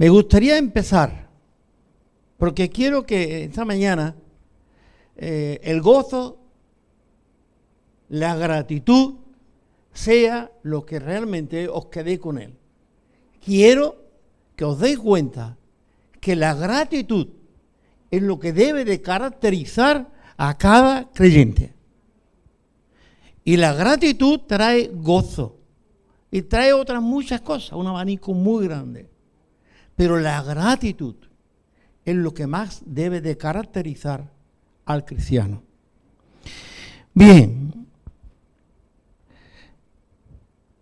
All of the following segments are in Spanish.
Me gustaría empezar, porque quiero que esta mañana el gozo, la gratitud, sea lo que realmente os quedéis con él. Quiero que os deis cuenta que la gratitud es lo que debe de caracterizar a cada creyente. Y la gratitud trae gozo y trae otras muchas cosas, un abanico muy grande. Pero la gratitud es lo que más debe de caracterizar al cristiano. Bien,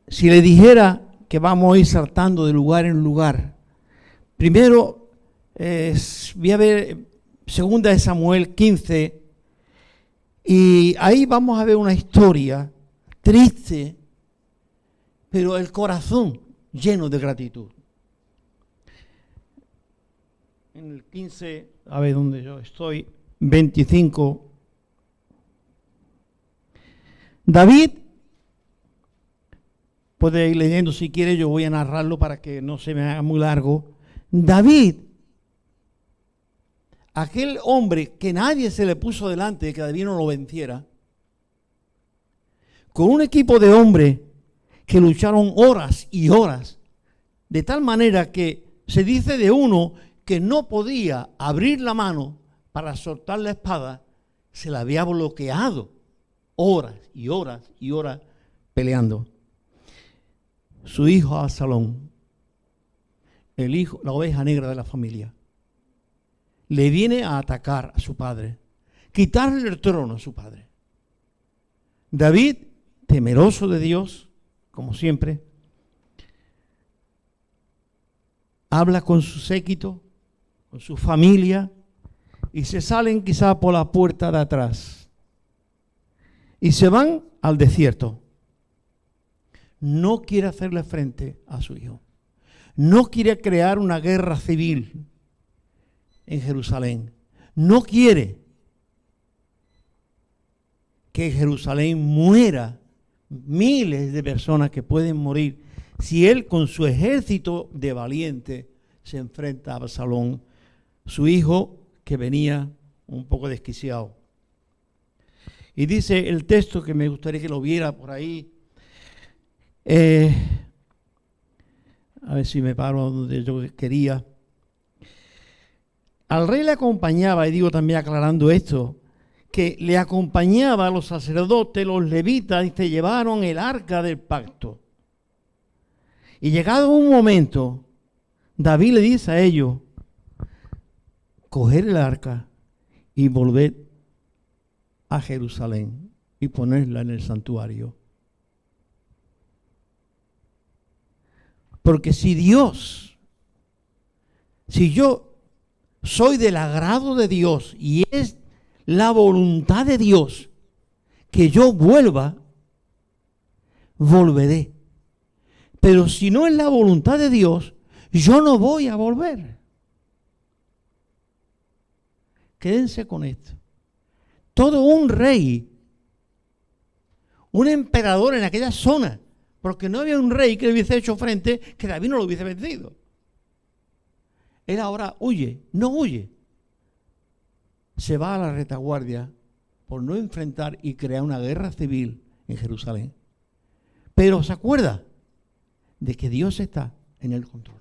si le dijera que vamos a ir saltando de lugar en lugar, primero voy a ver 2 de Samuel 15, y ahí vamos a ver una historia triste, pero el corazón lleno de gratitud. En el 15, a ver dónde yo estoy, 25. David, puede ir leyendo si quiere, yo voy a narrarlo para que no se me haga muy largo. David, aquel hombre que nadie se le puso delante de que David no lo venciera, con un equipo de hombres que lucharon horas y horas, de tal manera que se dice de uno que no podía abrir la mano para soltar la espada, se la había bloqueado horas y horas y horas peleando. Su hijo Absalón, el hijo, la oveja negra de la familia, le viene a atacar a su padre, quitarle el trono a su padre. David, temeroso de Dios, como siempre, habla con su séquito, con su familia, y se salen quizá por la puerta de atrás y se van al desierto. No quiere hacerle frente a su hijo. No quiere crear una guerra civil en Jerusalén. No quiere que en Jerusalén muera miles de personas que pueden morir si él con su ejército de valientes se enfrenta a Absalón, su hijo que venía un poco desquiciado. Y dice el texto, que me gustaría que lo viera por ahí, a ver si me paro donde yo quería. Al rey le acompañaba, y digo también aclarando esto, que le acompañaba a los sacerdotes, los levitas, y se llevaron el arca del pacto. Y llegado un momento, David le dice a ellos, coger el arca y volver a Jerusalén y ponerla en el santuario. Porque si yo soy del agrado de Dios y es la voluntad de Dios que yo vuelva, volveré. Pero si no es la voluntad de Dios, yo no voy a volver. Quédense con esto. Todo un rey, un emperador en aquella zona, porque no había un rey que le hubiese hecho frente, que David no lo hubiese vencido. Él ahora huye, no huye. Se va a la retaguardia por no enfrentar y crear una guerra civil en Jerusalén. Pero se acuerda de que Dios está en el control.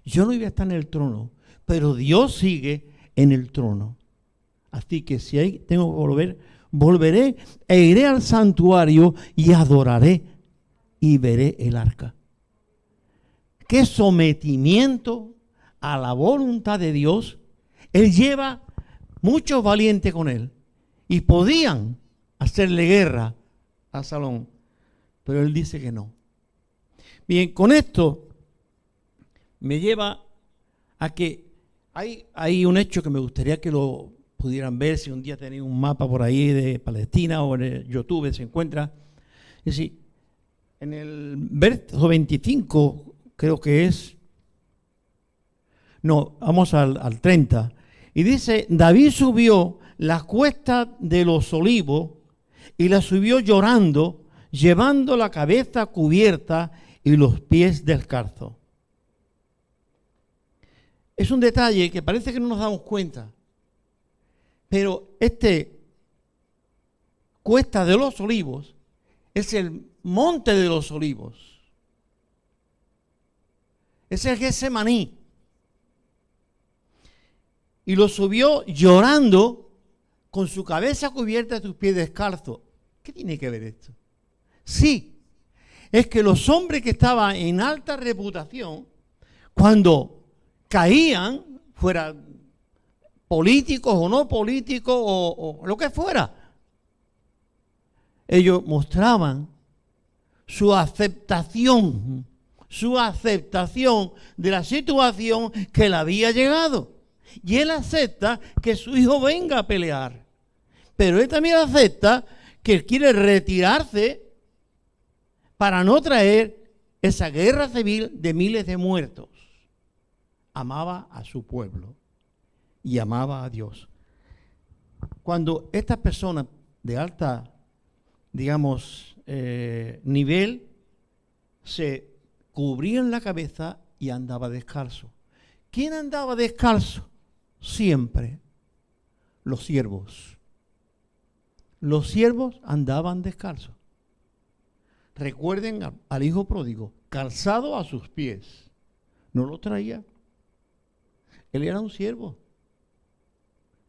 Yo no iba a estar en el trono, pero Dios sigue en el trono. Así que si hay, tengo que volver, volveré e iré al santuario y adoraré y veré el arca. Qué sometimiento a la voluntad de Dios. Él lleva muchos valientes con él y podían hacerle guerra a Absalón, pero él dice que no. Bien, con esto me lleva a que hay un hecho que me gustaría que lo pudieran ver, si un día tenéis un mapa por ahí de Palestina o en el YouTube se encuentra. Es decir, en el verso 25, creo que es, no, vamos al 30, y dice, David subió las cuestas de los olivos y la subió llorando, llevando la cabeza cubierta y los pies descalzos. es un detalle que parece que no nos damos cuenta, pero Cuesta de los Olivos es el monte de los Olivos. Es el Getsemaní. Y lo subió llorando con su cabeza cubierta y sus pies descalzos. ¿Qué tiene que ver esto? Sí, es que los hombres que estaban en alta reputación, cuando caían, fuera políticos o no políticos o lo que fuera, ellos mostraban su aceptación de la situación que le había llegado. Y él acepta que su hijo venga a pelear. Pero él también acepta que él quiere retirarse para no traer esa guerra civil de miles de muertos. Amaba a su pueblo y amaba a Dios. Cuando estas personas de alta, digamos, nivel, se cubrían la cabeza y andaba descalzo. ¿Quién andaba descalzo? Siempre los siervos. Los siervos andaban descalzos. Recuerden al hijo pródigo, calzado a sus pies. No lo traía. Él era un siervo.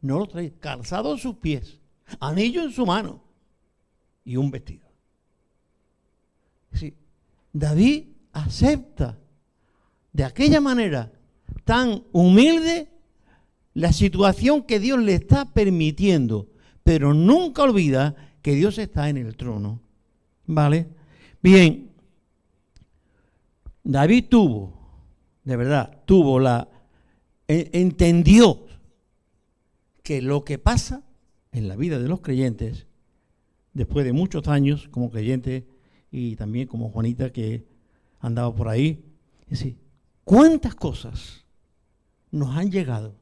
No lo traía. Calzado a sus pies. Anillo en su mano. Y un vestido. Sí. David acepta de aquella manera tan humilde la situación que Dios le está permitiendo, pero nunca olvida que Dios está en el trono. ¿Vale? Bien, David entendió que lo que pasa en la vida de los creyentes, después de muchos años como creyente y también como Juanita que andaba por ahí, es decir, cuántas cosas nos han llegado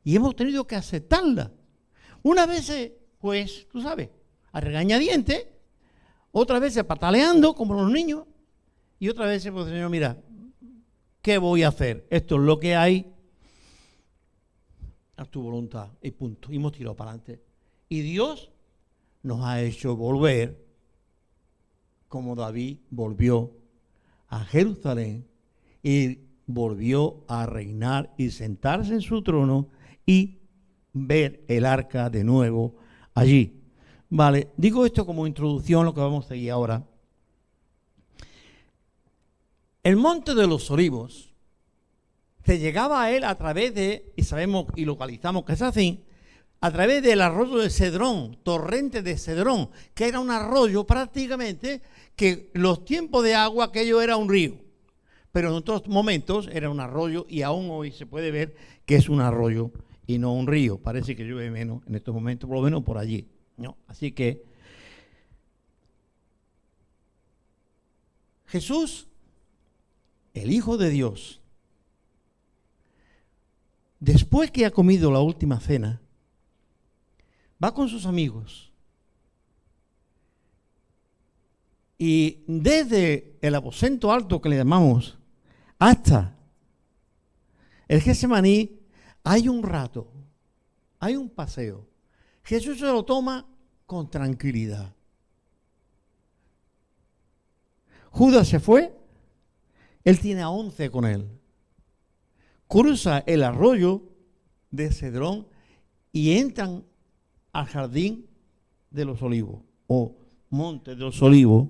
y hemos tenido que aceptarlas. Unas veces, pues, tú sabes, a regañadientes, otras veces pataleando, como los niños, y otras veces, pues, Señor, mira, ¿qué voy a hacer? Esto es lo que hay, a tu voluntad, y punto. Y hemos tirado para adelante. Y Dios nos ha hecho volver, como David volvió a Jerusalén, y volvió a reinar y sentarse en su trono y ver el arca de nuevo allí. Vale, digo esto como introducción, lo que vamos a seguir ahora. El monte de los Olivos se llegaba a él a través de, y sabemos y localizamos que es así, a través del arroyo de Cedrón, torrente de Cedrón, que era un arroyo prácticamente que los tiempos de agua aquello era un río, pero en otros momentos era un arroyo y aún hoy se puede ver que es un arroyo y no un río. Parece que llueve menos en estos momentos, por lo menos por allí, ¿no? Así que Jesús, el Hijo de Dios, después que ha comido la última cena, va con sus amigos y desde el aposento alto que le llamamos hasta el Getsemaní hay un rato, hay un paseo. Jesús se lo toma con tranquilidad. Judas se fue, él tiene a 11 con él. Cruza el arroyo de Cedrón y entran al jardín de los olivos o monte de los olivos.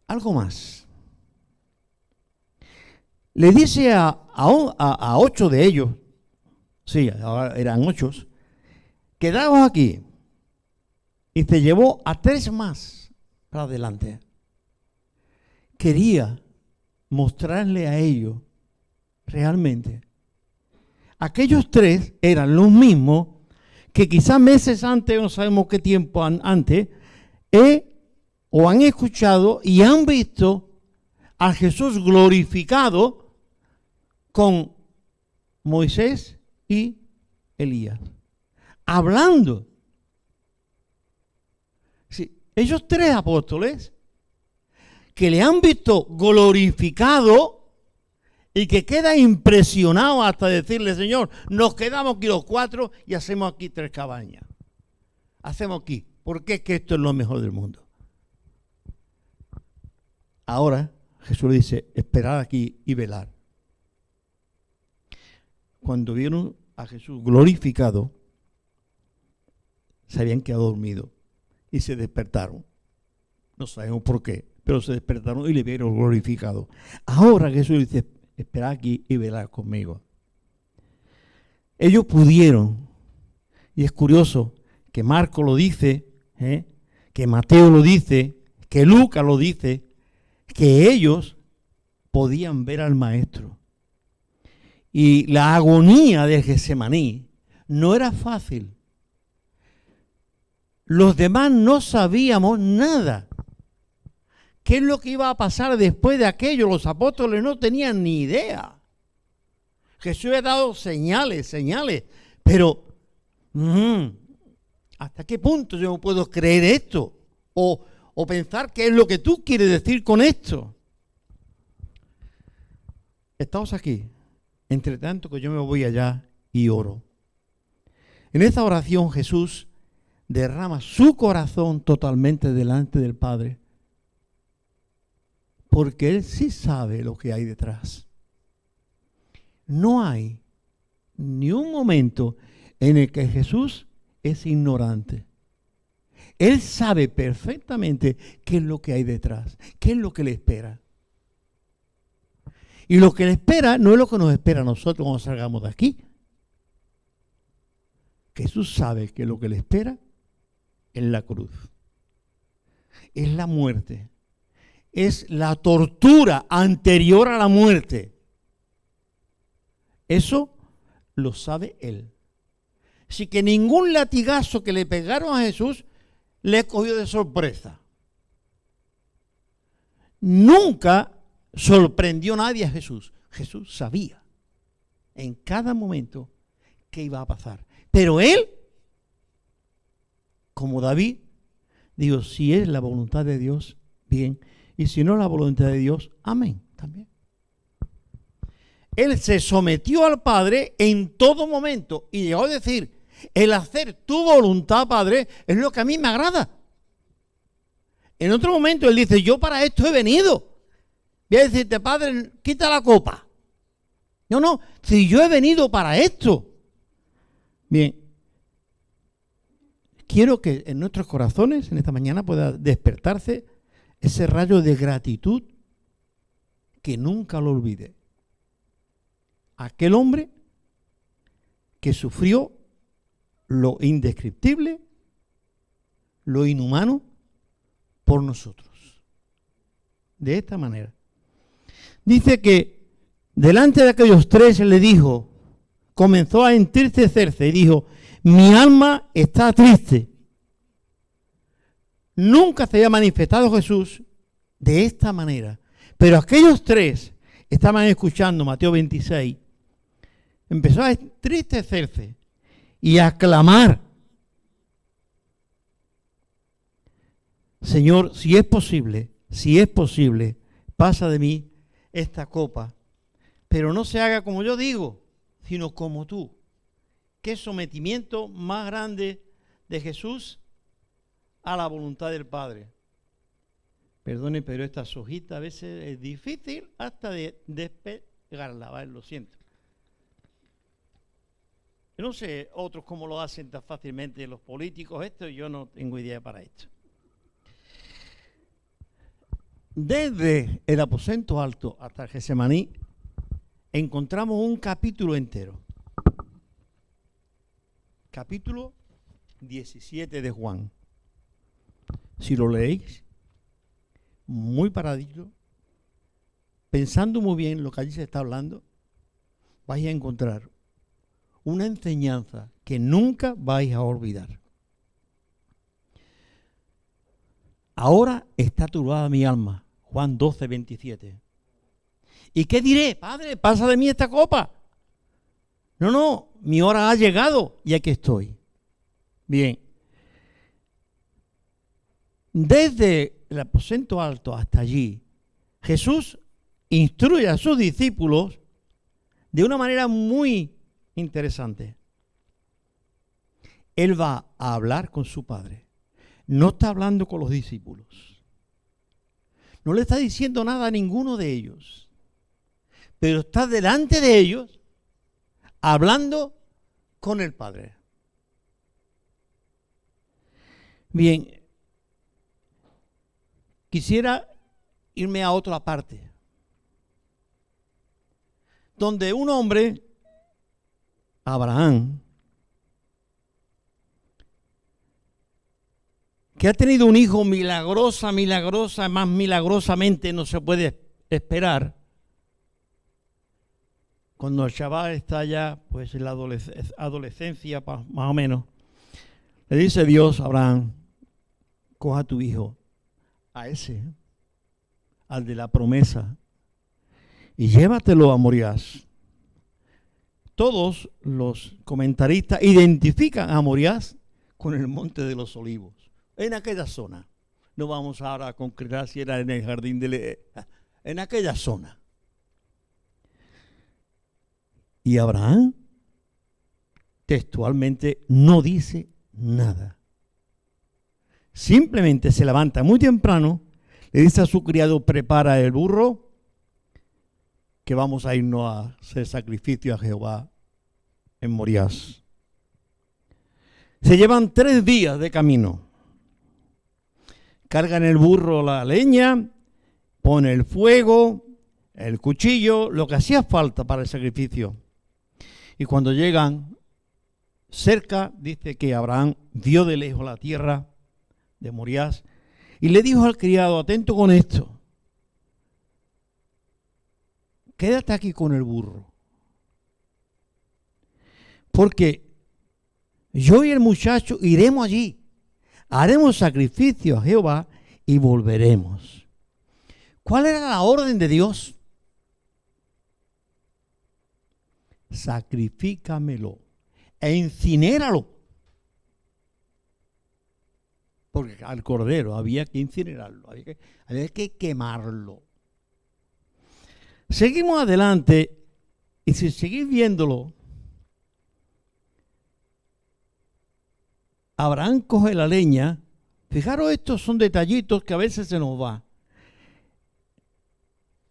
Algo más. Le dice a 8 de ellos, sí, ahora eran 8, quedaos aquí. Y se llevó a 3 más para adelante. Quería mostrarle a ellos realmente. Aquellos 3 eran los mismos que quizás meses antes, no sabemos qué tiempo antes, o han escuchado y han visto a Jesús glorificado con Moisés y Elías, hablando. Sí, ellos 3 apóstoles que le han visto glorificado y que queda impresionado hasta decirle, Señor, nos quedamos aquí los 4 y hacemos aquí 3 cabañas. Hacemos aquí, porque es que esto es lo mejor del mundo. Ahora Jesús le dice, esperad aquí y velar. Cuando vieron a Jesús glorificado, se habían quedado dormidos y se despertaron. No sabemos por qué, pero se despertaron y le vieron glorificado. Ahora Jesús dice, esperad aquí y velad conmigo. Ellos pudieron, y es curioso que Marco lo dice, que Mateo lo dice, que Lucas lo dice, que ellos podían ver al Maestro. Y la agonía de Getsemaní no era fácil. Los demás no sabíamos nada. ¿Qué es lo que iba a pasar después de aquello? Los apóstoles no tenían ni idea. Jesús había dado señales, pero ¿hasta qué punto yo no puedo creer esto? O pensar qué es lo que tú quieres decir con esto. Estamos aquí, entre tanto que yo me voy allá y oro. En esta oración Jesús derrama su corazón totalmente delante del Padre, porque Él sí sabe lo que hay detrás. No hay ni un momento en el que Jesús es ignorante. Él sabe perfectamente qué es lo que hay detrás, qué es lo que le espera. Y lo que le espera no es lo que nos espera a nosotros cuando salgamos de aquí. Jesús sabe que lo que le espera es la cruz, es la muerte, es la tortura anterior a la muerte. Eso lo sabe Él. Así que ningún latigazo que le pegaron a Jesús le cogió de sorpresa. Nunca sorprendió a nadie a Jesús. Jesús sabía en cada momento qué iba a pasar. Pero Él, como David, dijo, si es la voluntad de Dios, bien. Y si no es la voluntad de Dios, amén, también. Él se sometió al Padre en todo momento y llegó a decir, el hacer tu voluntad, Padre, es lo que a mí me agrada. En otro momento Él dice, yo para esto he venido. Voy a decirte, Padre, quita la copa. No, si yo he venido para esto. Bien, quiero que en nuestros corazones, en esta mañana, pueda despertarse ese rayo de gratitud que nunca lo olvide. Aquel hombre que sufrió lo indescriptible, lo inhumano, por nosotros. De esta manera. Dice que delante de aquellos 3 le dijo, comenzó a entristecerse y dijo, mi alma está triste. Nunca se había manifestado Jesús de esta manera. Pero aquellos 3 estaban escuchando Mateo 26. Empezó a entristecerse y a clamar, Señor, si es posible, pasa de mí esta copa, pero no se haga como yo digo, sino como tú. Qué sometimiento más grande de Jesús a la voluntad del Padre. Perdone, pero esta hojita a veces es difícil hasta de despegarla, ¿vale? Lo siento. Yo no sé otros cómo lo hacen tan fácilmente los políticos, yo no tengo idea para esto. Desde el aposento alto hasta el Getsemaní encontramos un capítulo entero. Capítulo 17 de Juan. Si lo leéis, muy paradito, pensando muy bien lo que allí se está hablando, vais a encontrar una enseñanza que nunca vais a olvidar. Ahora está turbada mi alma. Juan 12, 27. ¿Y qué diré? Padre, pasa de mí esta copa. No, mi hora ha llegado y aquí estoy. Bien. Desde el aposento alto hasta allí, Jesús instruye a sus discípulos de una manera muy interesante. Él va a hablar con su Padre. No está hablando con los discípulos. No le está diciendo nada a ninguno de ellos. Pero está delante de ellos hablando con el Padre. Bien, quisiera irme a otra parte, donde un hombre, Abraham, que ha tenido un hijo milagrosa, más milagrosamente no se puede esperar, cuando el chaval está ya pues en la adolescencia más o menos, le dice Dios a Abraham: coja a tu hijo, a ese, al de la promesa, y llévatelo a Moriah. Todos los comentaristas identifican a Moriah con el Monte de los Olivos, en aquella zona. No vamos ahora a concretar si era en el jardín en aquella zona. Y Abraham textualmente no dice nada. Simplemente se levanta muy temprano, le dice a su criado: prepara el burro, que vamos a irnos a hacer sacrificio a Jehová en Moriah. Se llevan 3 días de camino. Cargan el burro la leña, pone el fuego, el cuchillo, lo que hacía falta para el sacrificio. Y cuando llegan cerca, dice que Abraham vio de lejos la tierra de Moriah y le dijo al criado: atento con esto, quédate aquí con el burro, porque yo y el muchacho iremos allí, haremos sacrificio a Jehová y volveremos. ¿Cuál era la orden de Dios? Sacrifícamelo e incinéralo. Porque al cordero había que incinerarlo, había que quemarlo. Seguimos adelante y si seguís viéndolo, Abraham coge la leña. Fijaros, estos son detallitos que a veces se nos va.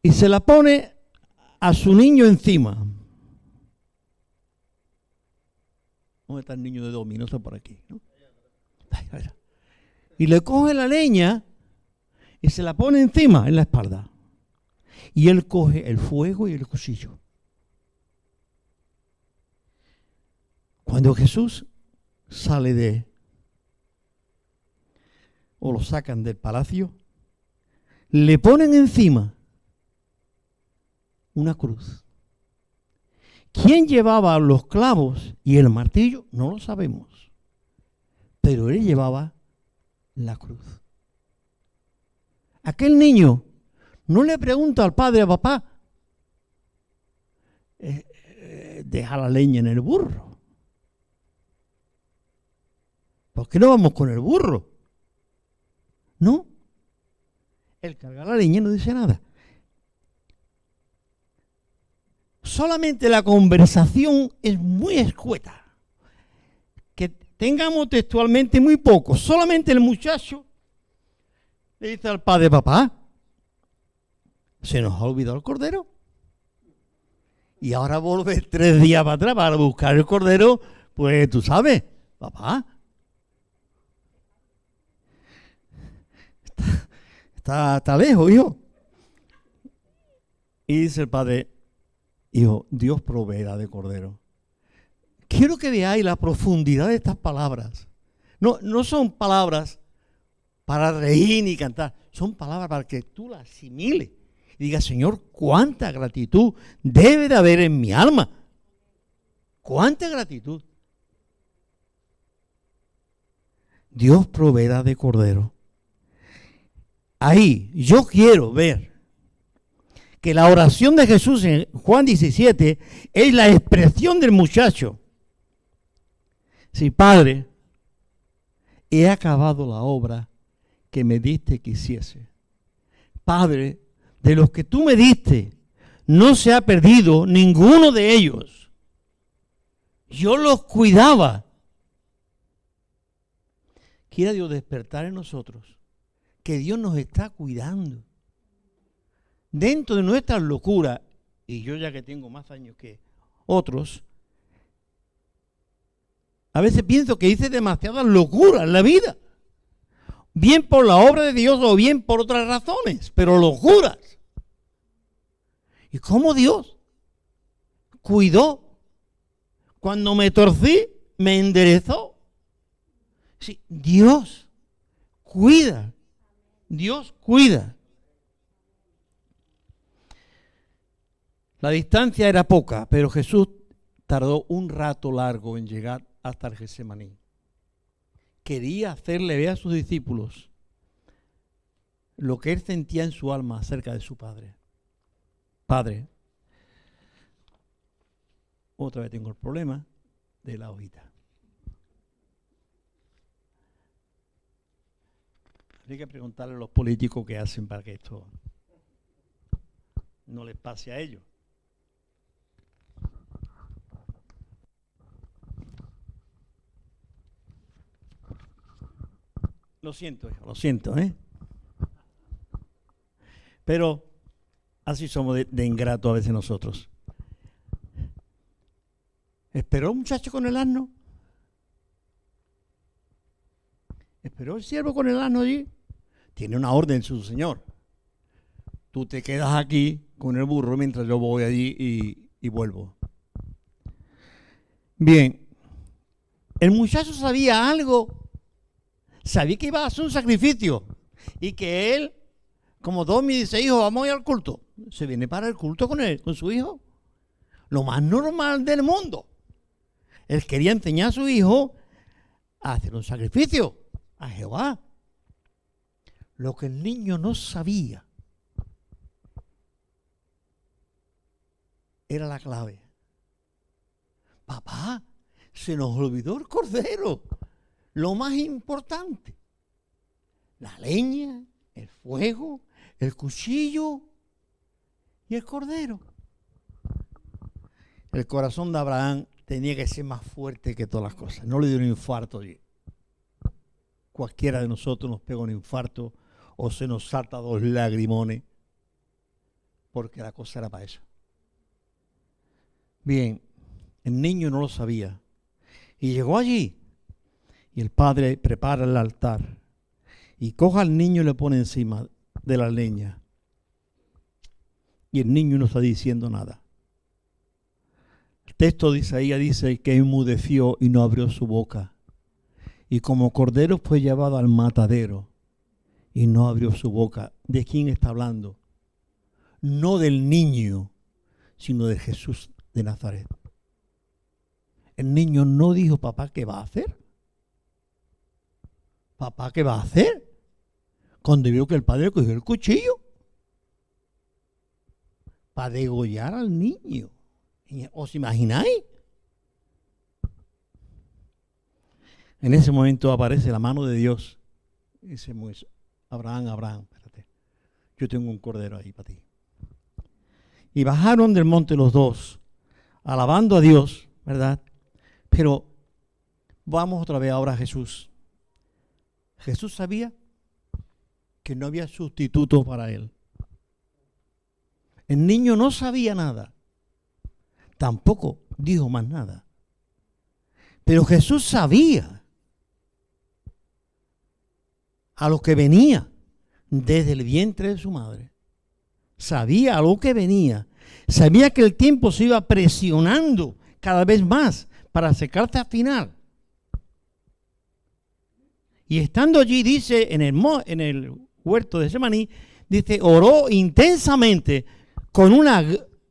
Y se la pone a su niño encima. ¿Dónde está el niño de Domi? No está por aquí, ¿no? Y le coge la leña y se la pone encima, en la espalda. Y él coge el fuego y el cuchillo. Cuando Jesús sale o lo sacan del palacio, le ponen encima una cruz. ¿Quién llevaba los clavos y el martillo? No lo sabemos. Pero él llevaba la cruz. Aquel niño no le pregunta al padre: a papá, deja la leña en el burro. ¿Por qué no vamos con el burro? No. Él carga la leña y no dice nada. Solamente la conversación es muy escueta. Que tengamos textualmente muy poco. Solamente el muchacho le dice al padre: papá, se nos ha olvidado el cordero. Y ahora volver 3 días para atrás para buscar el cordero, pues tú sabes, papá. Está lejos, hijo. Y dice el padre: hijo, Dios proveerá de cordero. Quiero que veáis la profundidad de estas palabras. No son palabras para reír ni cantar. Son palabras para que tú las asimiles. Y digas: Señor, cuánta gratitud debe de haber en mi alma. Cuánta gratitud. Dios proveerá de cordero. Ahí yo quiero ver que la oración de Jesús en Juan 17 es la expresión del muchacho. Sí, Padre, he acabado la obra que me diste que hiciese. Padre, de los que tú me diste, no se ha perdido ninguno de ellos. Yo los cuidaba. Quiera Dios despertar en nosotros que Dios nos está cuidando. Dentro de nuestras locuras, y yo ya que tengo más años que otros, a veces pienso que hice demasiadas locuras en la vida. Bien por la obra de Dios o bien por otras razones, pero locuras. ¿Y cómo Dios cuidó? Cuando me torcí, me enderezó. Sí, Dios cuida. Dios cuida. La distancia era poca, pero Jesús tardó un rato largo en llegar hasta el Getsemaní. Quería hacerle ver a sus discípulos lo que él sentía en su alma acerca de su Padre. Padre, otra vez tengo el problema de la hojita. Hay que preguntarle a los políticos qué hacen para que esto no les pase a ellos. Lo siento, hijo, lo siento, ¿eh? Pero así somos de ingratos a veces nosotros. ¿Esperó el muchacho con el asno? ¿Esperó el siervo con el asno allí? Tiene una orden su señor. Tú te quedas aquí con el burro mientras yo voy allí y vuelvo. Bien, el muchacho sabía algo. Sabía que iba a hacer un sacrificio y que él, como Domi dice, hijo, vamos a ir al culto. Se viene para el culto con él, con su hijo. Lo más normal del mundo. Él quería enseñar a su hijo a hacer un sacrificio a Jehová. Lo que el niño no sabía era la clave. Papá, se nos olvidó el cordero. Lo más importante. La leña, el fuego, el cuchillo y el cordero. El corazón de Abraham tenía que ser más fuerte que todas las cosas. No le dio un infarto allí. Cualquiera de nosotros nos pega un infarto o se nos salta 2 lagrimones porque la cosa era para eso. Bien, el niño no lo sabía y llegó allí y el padre prepara el altar y coge al niño y le pone encima de la leña y el niño no está diciendo nada. El texto de Isaías dice que enmudeció y no abrió su boca. Y como cordero fue llevado al matadero y no abrió su boca. ¿De quién está hablando? No del niño, sino de Jesús de Nazaret. El niño no dijo, papá, ¿qué va a hacer? Papá, ¿qué va a hacer? Cuando vio que el padre cogió el cuchillo para degollar al niño. ¿Os imagináis? En ese momento aparece la mano de Dios. Y dice Moisés, Abraham, espérate. Yo tengo un cordero ahí para ti. Y bajaron del monte los dos, alabando a Dios, ¿verdad? Pero vamos otra vez ahora a Jesús. Jesús sabía que no había sustituto para él. El niño no sabía nada. Tampoco dijo más nada. Pero Jesús sabía a lo que venía desde el vientre de su madre. Sabía a lo que venía. Sabía que el tiempo se iba presionando cada vez más para acercarse al final. Y estando allí, dice, en el huerto de Getsemaní, dice, oró intensamente con una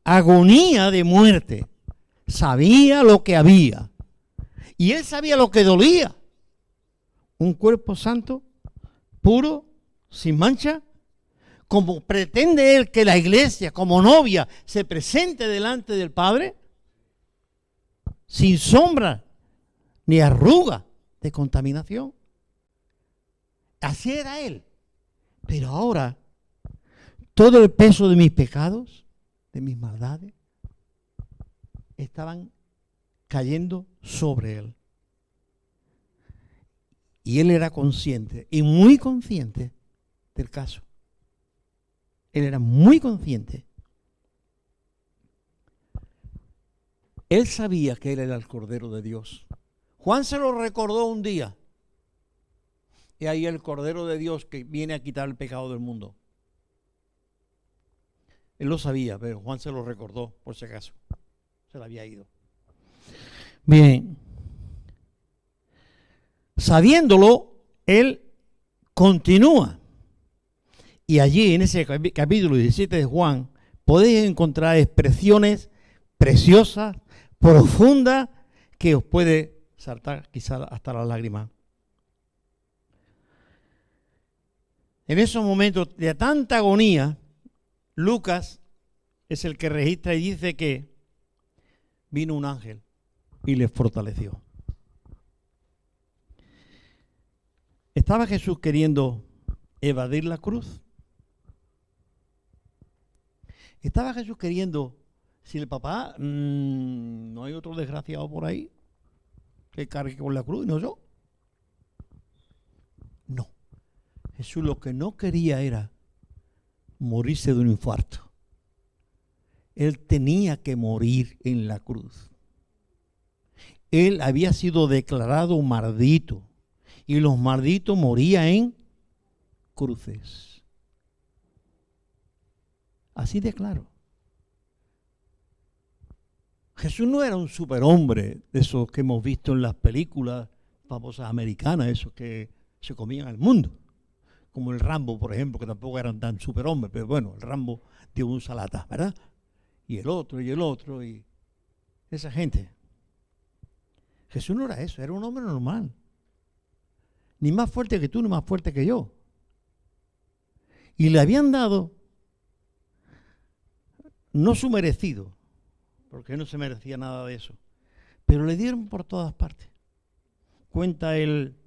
agonía de muerte. Sabía lo que había. Y él sabía lo que dolía. Un cuerpo santo, puro, sin mancha, como pretende él que la iglesia, como novia, se presente delante del Padre, sin sombra ni arruga de contaminación. Así era él. Pero ahora todo el peso de mis pecados, de mis maldades, estaban cayendo sobre él. Y él era consciente, y muy consciente del caso. Él era muy consciente. Él sabía que él era el Cordero de Dios. Juan se lo recordó un día. Y ahí el Cordero de Dios que viene a quitar el pecado del mundo. Él lo sabía, pero Juan se lo recordó, por si acaso. Se le había ido. Bien. Sabiéndolo, él continúa. Y allí, en ese capítulo 17 de Juan, podéis encontrar expresiones preciosas, profundas, que os puede saltar quizás hasta las lágrimas. En esos momentos de tanta agonía, Lucas es el que registra y dice que vino un ángel y les fortaleció. ¿Estaba Jesús queriendo evadir la cruz? ¿Estaba Jesús queriendo, si el papá, no hay otro desgraciado por ahí que cargue con la cruz, no yo? No. Jesús lo que no quería era morirse de un infarto. Él tenía que morir en la cruz. Él había sido declarado maldito. Y los malditos morían en cruces. Así de claro. Jesús no era un superhombre de esos que hemos visto en las películas famosas americanas, esos que se comían al mundo. Como el Rambo, por ejemplo, que tampoco eran tan superhombres, pero bueno, el Rambo dio un salata, ¿verdad? Y el otro, y esa gente. Jesús no era eso, era un hombre normal. Ni más fuerte que tú, ni más fuerte que yo. Y le habían dado, no su merecido, porque él no se merecía nada de eso, pero le dieron por todas partes. Cuenta el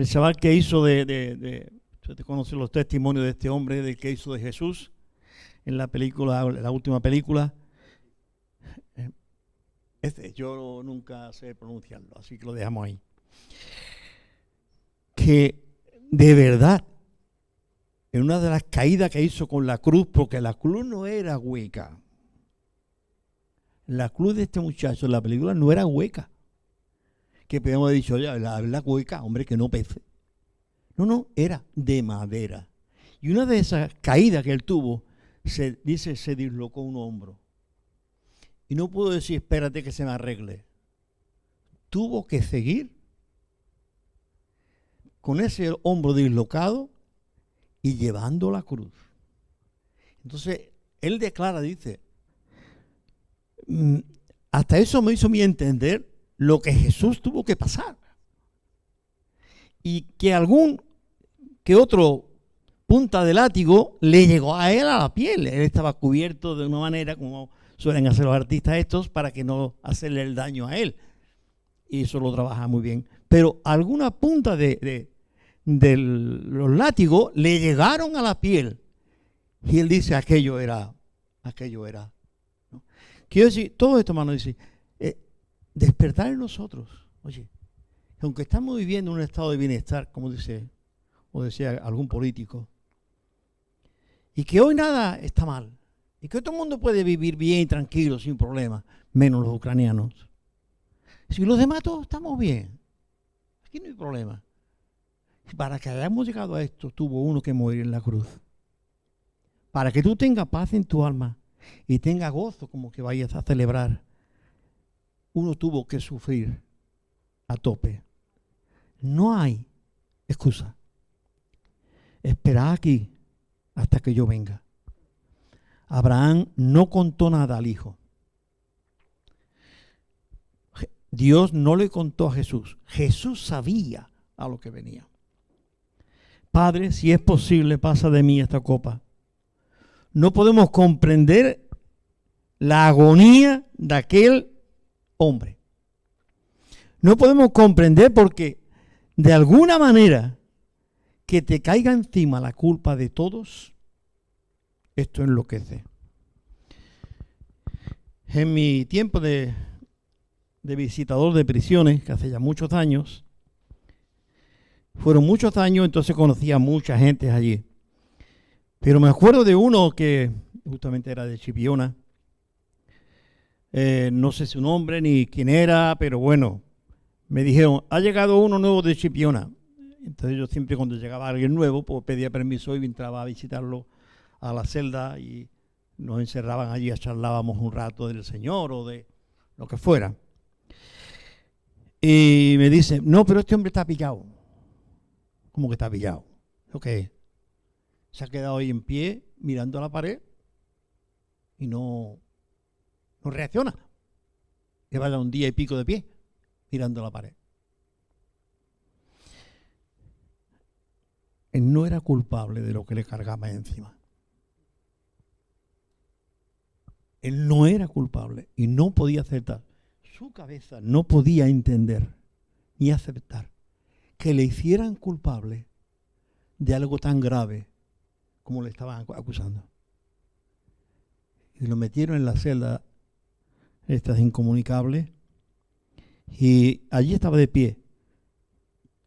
chaval que hizo usted conoce los testimonios de este hombre, del que hizo de Jesús, en la película, la última película. Yo nunca sé pronunciarlo, así que lo dejamos ahí. Que de verdad, en una de las caídas que hizo con la cruz, porque la cruz no era hueca. La cruz de este muchacho en la película no era hueca. Que podemos haber dicho, ya, la hueca, hombre, que no pese. No, era de madera. Y una de esas caídas que él tuvo, se dislocó un hombro. Y no pudo decir, espérate que se me arregle. Tuvo que seguir con ese hombro dislocado y llevando la cruz. Entonces, él declara, dice, hasta eso me hizo a mí entender lo que Jesús tuvo que pasar. Y que otro punta de látigo le llegó a él a la piel. Él estaba cubierto de una manera como suelen hacer los artistas estos para que no hacerle el daño a él. Y eso lo trabaja muy bien. Pero alguna punta de los látigos le llegaron a la piel. Y él dice, aquello era. ¿No? Quiero decir, todo esto, hermano, dice, despertar en nosotros. Oye, aunque estamos viviendo en un estado de bienestar, como decía algún político, y que hoy nada está mal, y que todo el mundo puede vivir bien y tranquilo, sin problemas, menos los ucranianos. Si los demás todos estamos bien, aquí no hay problema. Para que hayamos llegado a esto, tuvo uno que morir en la cruz. Para que tú tengas paz en tu alma y tengas gozo como que vayas a celebrar, uno tuvo que sufrir a tope. No hay excusa. Esperad aquí hasta que yo venga. Abraham no contó nada al hijo. Dios no le contó a Jesús. Jesús sabía a lo que venía. Padre, si es posible, pasa de mí esta copa. No podemos comprender la agonía de aquel hombre. No podemos comprender porque de alguna manera que te caiga encima la culpa de todos Esto enloquece. En mi tiempo de visitador de prisiones, que hace ya muchos años, fueron muchos años, entonces conocía a mucha gente allí. Pero me acuerdo de uno que justamente era de Chipiona. No sé su nombre ni quién era, pero bueno, me dijeron, ha llegado uno nuevo de Chipiona. Entonces yo siempre cuando llegaba alguien nuevo, pues pedía permiso y entraba a visitarlo a la celda y nos encerraban allí, charlábamos un rato del Señor o de lo que fuera. Y me dice, no, pero este hombre está pillado. ¿Cómo que está pillado? Ok. Se ha quedado ahí en pie mirando a la pared y no reacciona. Lleva ya un día y pico de pie mirando a la pared. Él no era culpable de lo que le cargaba encima. Él no era culpable y no podía aceptar. Su cabeza no podía entender ni aceptar que le hicieran culpable de algo tan grave como le estaban acusando. Y lo metieron en la celda estas incomunicables y allí estaba de pie.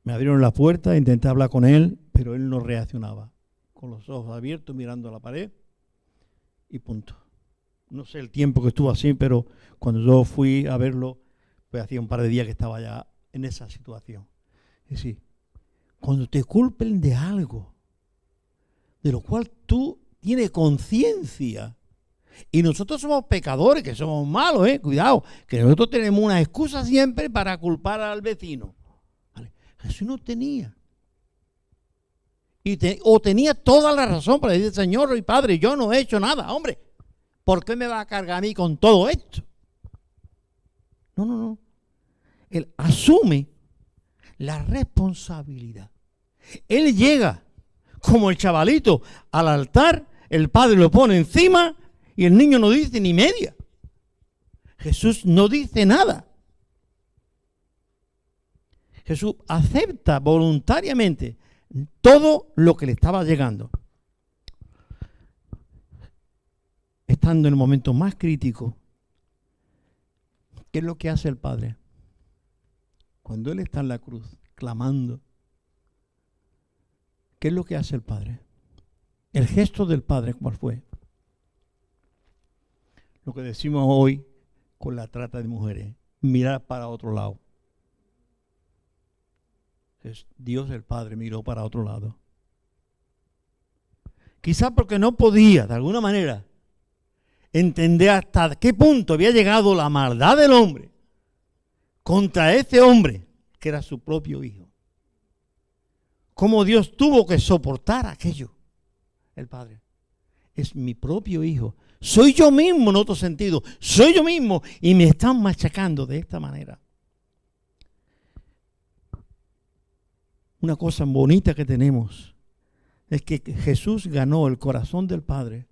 Me abrieron la puerta, intenté hablar con él, pero él no reaccionaba. Con los ojos abiertos, mirando a la pared y punto. No sé el tiempo que estuvo así, pero cuando yo fui a verlo, pues hacía un par de días que estaba ya en esa situación. Es decir, cuando te culpen de algo de lo cual tú tienes conciencia, y nosotros somos pecadores, que somos malos, cuidado, que nosotros tenemos una excusa siempre para culpar al vecino. ¿Vale? Jesús no tenía. O tenía toda la razón para decir, Señor y Padre, yo no he hecho nada, hombre. ¿Por qué me va a cargar a mí con todo esto? No. Él asume la responsabilidad. Él llega como el chavalito al altar, el padre lo pone encima y el niño no dice ni media. Jesús no dice nada. Jesús acepta voluntariamente todo lo que le estaba llegando. Estando en el momento más crítico, ¿qué es lo que hace el Padre? Cuando Él está en la cruz, clamando, ¿qué es lo que hace el Padre? El gesto del Padre, ¿cuál fue? Lo que decimos hoy con la trata de mujeres, mirar para otro lado. Dios el Padre miró para otro lado. Quizás porque no podía, de alguna manera, entender hasta qué punto había llegado la maldad del hombre contra ese hombre que era su propio hijo. Cómo Dios tuvo que soportar aquello. El Padre. Es mi propio hijo. Soy yo mismo en otro sentido. Soy yo mismo y me están machacando de esta manera. Una cosa bonita que tenemos es que Jesús ganó el corazón del Padre.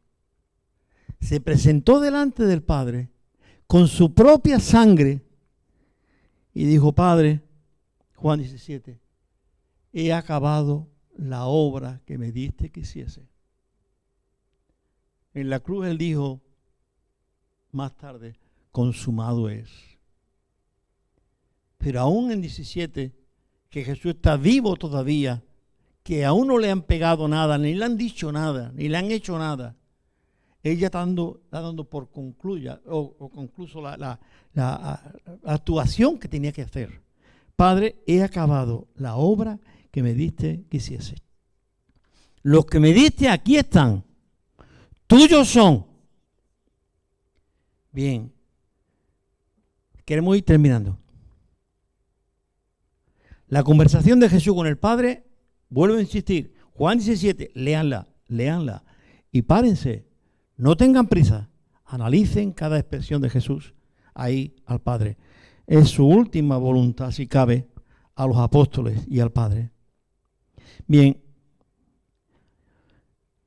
Se presentó delante del Padre con su propia sangre y dijo, Padre, Juan 17, he acabado la obra que me diste que hiciese. En la cruz él dijo más tarde, consumado es. Pero aún en 17, que Jesús está vivo todavía, que aún no le han pegado nada, ni le han dicho nada, ni le han hecho nada, ella está dando por concluya o concluso la actuación que tenía que hacer. Padre, he acabado la obra que me diste que hiciese. Los que me diste aquí están, tuyos son. Bien, queremos ir terminando. La conversación de Jesús con el Padre, vuelvo a insistir, Juan 17, léanla y párense. No tengan prisa, analicen cada expresión de Jesús ahí al Padre. Es su última voluntad, si cabe, a los apóstoles y al Padre. Bien,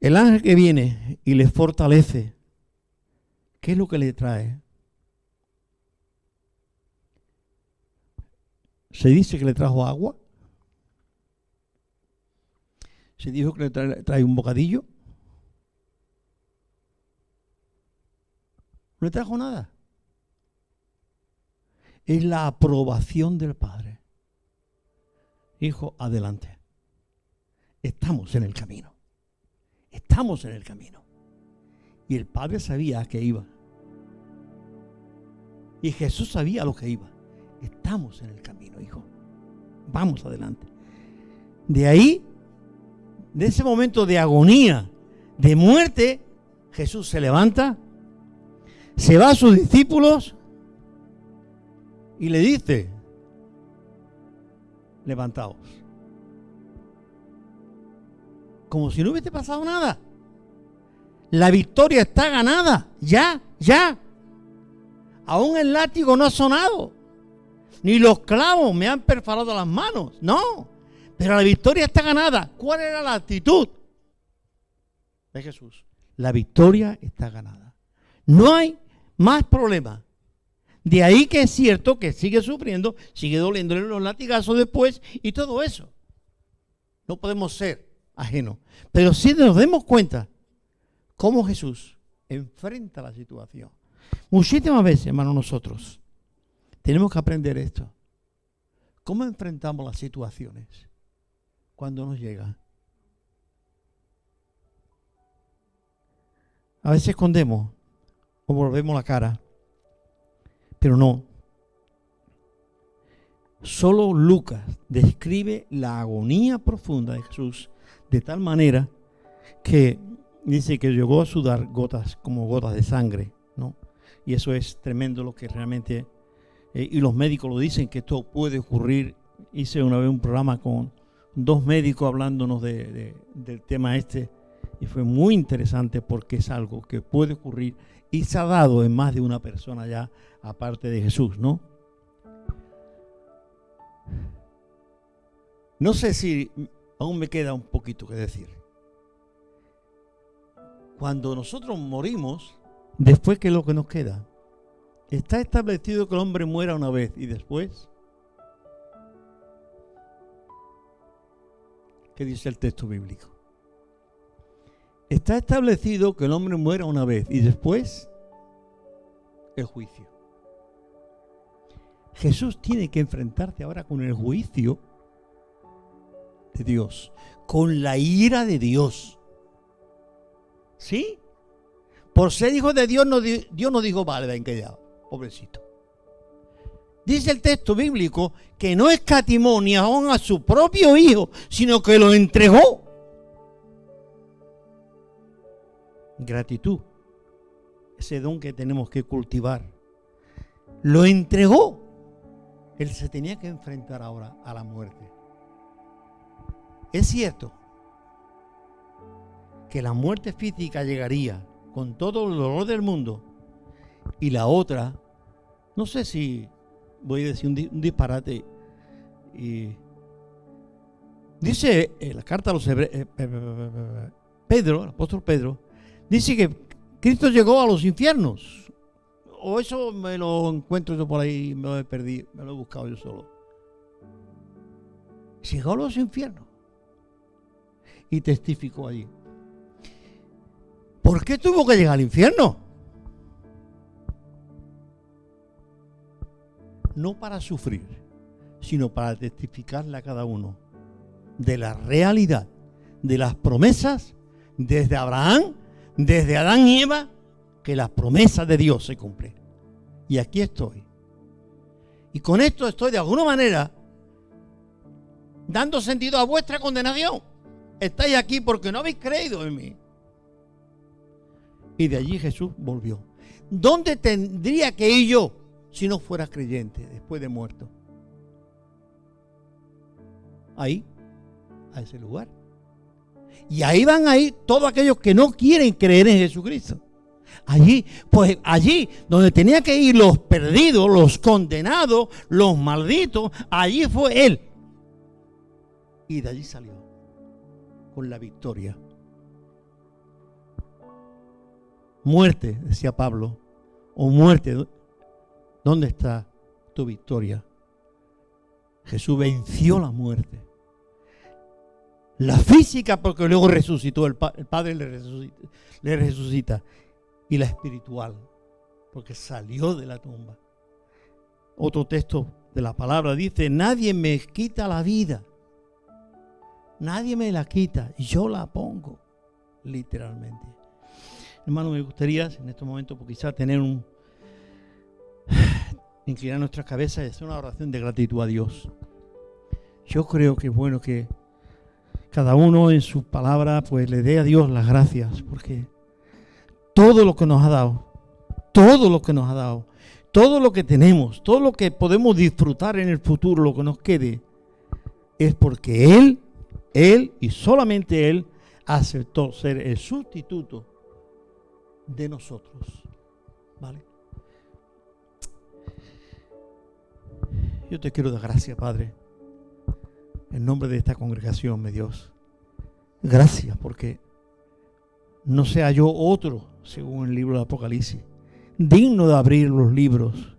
el ángel que viene y les fortalece, ¿qué es lo que le trae? Se dice que le trajo agua. Se dijo que le trae un bocadillo. No le trajo nada. Es la aprobación del Padre. Hijo, adelante. Estamos en el camino. Estamos en el camino. Y el Padre sabía a qué iba. Y Jesús sabía a lo que iba. Estamos en el camino, hijo. Vamos adelante. De ahí, de ese momento de agonía, de muerte, Jesús se levanta, se va a sus discípulos y le dice: levantaos. Como si no hubiese pasado nada. La victoria está ganada. Ya. Aún el látigo no ha sonado. Ni los clavos me han perforado las manos. No. Pero la victoria está ganada. ¿Cuál era la actitud de Jesús? La victoria está ganada. No hay más problema. De ahí que es cierto que sigue sufriendo, sigue doliéndole los latigazos después y todo eso. No podemos ser ajenos. Pero sí nos demos cuenta cómo Jesús enfrenta la situación. Muchísimas veces, hermanos, nosotros tenemos que aprender esto. ¿Cómo enfrentamos las situaciones cuando nos llegan? A veces escondemos o volvemos la cara, pero no. Solo Lucas describe la agonía profunda de Jesús de tal manera que dice que llegó a sudar gotas como gotas de sangre, ¿no? Y eso es tremendo lo que realmente, y los médicos lo dicen, que esto puede ocurrir. Hice una vez un programa con 2 médicos hablándonos del tema este, y fue muy interesante porque es algo que puede ocurrir y se ha dado en más de una persona ya, aparte de Jesús, ¿no? No sé si aún me queda un poquito que decir. Cuando nosotros morimos, después, ¿qué es lo que nos queda? Está establecido que el hombre muera una vez y después, ¿qué dice el texto bíblico? Está establecido que el hombre muera una vez y después el juicio. Jesús tiene que enfrentarse ahora con el juicio de Dios, con la ira de Dios. ¿Sí? Por ser hijo de Dios, Dios no dijo: vale, ven que ya, pobrecito. Dice el texto bíblico que no escatimó ni aún a su propio hijo, sino que lo entregó. Gratitud, ese don que tenemos que cultivar. Lo entregó. Él se tenía que enfrentar ahora a la muerte. Es cierto que la muerte física llegaría con todo el dolor del mundo, y la otra, no sé si voy a decir un disparate, y dice en la carta a los hebreos, Pedro, el apóstol Pedro, dice que Cristo llegó a los infiernos, o eso me lo encuentro yo por ahí, me lo he perdido, me lo he buscado yo solo. Llegó a los infiernos y testificó allí. ¿Por qué tuvo que llegar al infierno? No para sufrir, sino para testificarle a cada uno de la realidad, de las promesas, desde Abraham, desde Adán y Eva, que las promesas de Dios se cumplen. Y aquí estoy. Y con esto estoy de alguna manera dando sentido a vuestra condenación. Estáis aquí porque no habéis creído en mí. Y de allí Jesús volvió. ¿Dónde tendría que ir yo si no fuera creyente después de muerto? Ahí, a ese lugar. Y ahí van a ir todos aquellos que no quieren creer en Jesucristo. Allí, pues allí donde tenía que ir los perdidos, los condenados, los malditos, allí fue Él. Y de allí salió con la victoria. Muerte, decía Pablo, o muerte, ¿dónde está tu victoria? Jesús venció la muerte. La física, porque luego resucitó, el Padre le resucita. Y la espiritual, porque salió de la tumba. Otro texto de la palabra dice: nadie me quita la vida, nadie me la quita, yo la pongo, literalmente. Hermano, me gustaría en estos momentos quizás inclinar nuestras cabezas y hacer una oración de gratitud a Dios. Yo creo que es bueno que cada uno en sus palabras pues le dé a Dios las gracias, porque todo lo que nos ha dado, todo lo que nos ha dado, todo lo que tenemos, todo lo que podemos disfrutar en el futuro, lo que nos quede, es porque Él y solamente Él aceptó ser el sustituto de nosotros. ¿Vale? Yo te quiero dar gracias, Padre, en nombre de esta congregación, mi Dios. Gracias porque no sea yo otro, según el libro del Apocalipsis, digno de abrir los libros,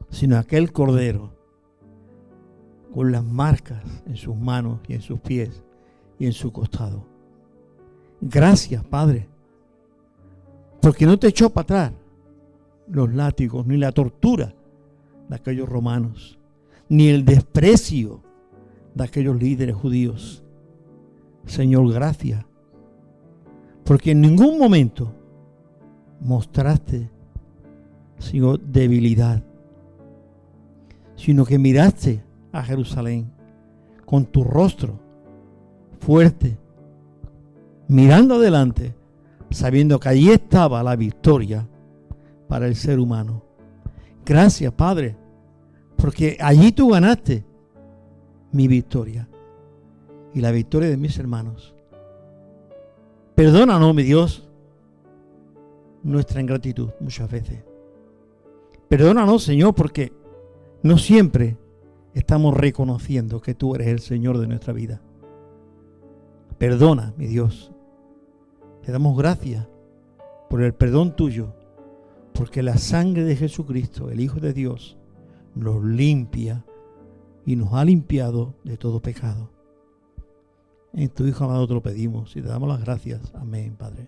sino aquel Cordero con las marcas en sus manos y en sus pies y en su costado. Gracias, Padre, porque no te echó para atrás los látigos ni la tortura de aquellos romanos, ni el desprecio de aquellos líderes judíos. Señor, gracias, porque en ningún momento mostraste, sino debilidad, sino que miraste a Jerusalén con tu rostro fuerte, mirando adelante, sabiendo que allí estaba la victoria para el ser humano. Gracias, Padre, porque allí tú ganaste mi victoria y la victoria de mis hermanos. Perdónanos, mi Dios, nuestra ingratitud muchas veces. Perdónanos, Señor, porque no siempre estamos reconociendo que tú eres el Señor de nuestra vida. Perdona, mi Dios. Te damos gracias por el perdón tuyo, porque la sangre de Jesucristo, el Hijo de Dios, nos limpia y nos ha limpiado de todo pecado. En tu Hijo amado te lo pedimos y te damos las gracias. Amén, Padre.